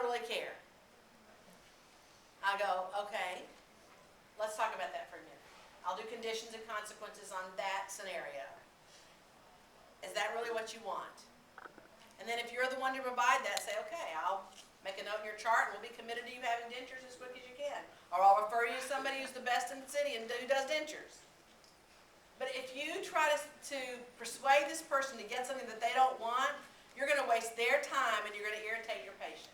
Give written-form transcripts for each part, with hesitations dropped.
really care. I go, okay, let's talk about that for a minute. I'll do conditions and consequences on that scenario. Is that really what you want? And then if you're the one to provide that, say, okay, I'll make a note in your chart and we'll be committed to you having dentures as quick as you can. Or I'll refer you to somebody who's the best in the city and who does dentures. But if you try to persuade this person to get something that they don't want, you're going to waste their time and you're going to irritate your patient.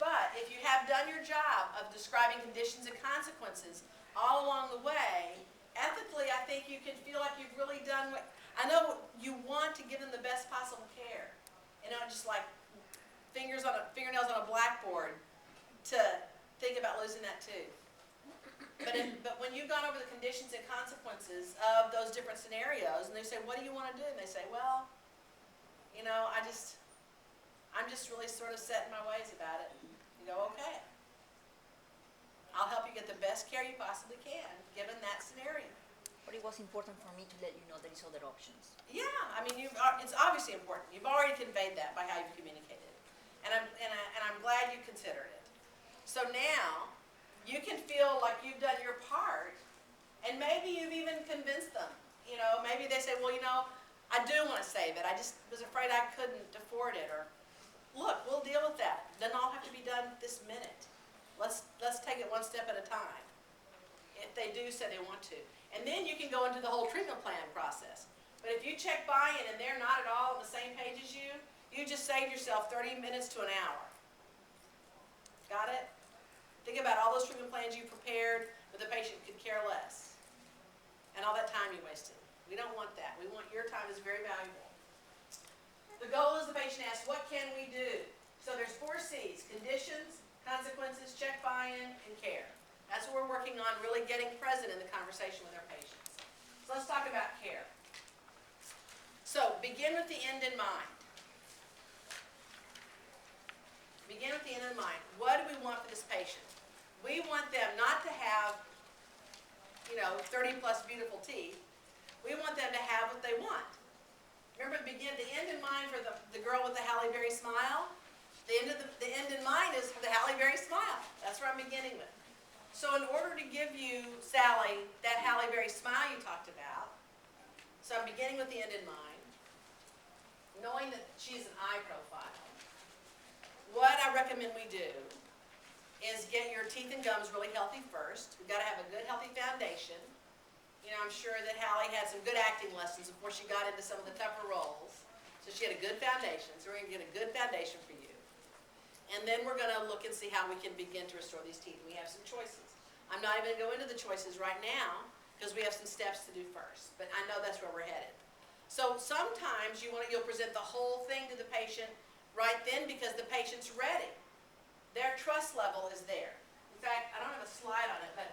But if you have done your job of describing conditions and consequences all along the way, ethically I think you can feel like you've really done what, I know you want to give them the best possible care. You know, just like fingernails on a blackboard to think about losing that tooth. But when you've gone over the conditions and consequences of those different scenarios, and they say, what do you want to do? And they say, well, you know, I'm just really sort of set in my ways about it. You go, okay. I'll help you get the best care you possibly can, given that scenario. But it was important for me to let you know there is other options. Yeah, I mean, it's obviously important. You've already conveyed that by how you've communicated. And I'm glad you considered it. So now, you can feel like you've done your part, and maybe you've even convinced them. You know, maybe they say, well, you know, I do want to save it. I just was afraid I couldn't afford it. Or, look, we'll deal with that. Doesn't all have to be done this minute. Let's take it one step at a time, if they do say they want to. And then you can go into the whole treatment plan process. But if you check buy-in and they're not at all on the same page as you, you just saved yourself 30 minutes to an hour. Got it? Think about all those treatment plans you prepared, but the patient could care less. And all that time you wasted. We don't want that. We want your time is very valuable. The goal is the patient asks, what can we do? So there's 4 C's: conditions, consequences, check buy-in, and care. That's what we're working on, really getting present in the conversation with our patients. So let's talk about care. So begin with the end in mind. Begin with the end in mind. What do we want for this patient? We want them not to have, you know, 30 plus beautiful teeth. We want them to have what they want. Remember, the end in mind for the girl with the Halle Berry smile? The end in mind is for the Halle Berry smile. That's where I'm beginning with. So in order to give you, Sally, that Halle Berry smile you talked about, so I'm beginning with the end in mind, knowing that she's an eye profile. What I recommend we do is get your teeth and gums really healthy first. We've got to have a good, healthy foundation. You know, I'm sure that Halle had some good acting lessons before she got into some of the tougher roles. So she had a good foundation. So we're going to get a good foundation for you. And then we're going to look and see how we can begin to restore these teeth. We have some choices. I'm not even going to go into the choices right now because we have some steps to do first. But I know that's where we're headed. So sometimes you'll present the whole thing to the patient right then because the patient's ready. Their trust level is there. In fact, I don't have a slide on it, but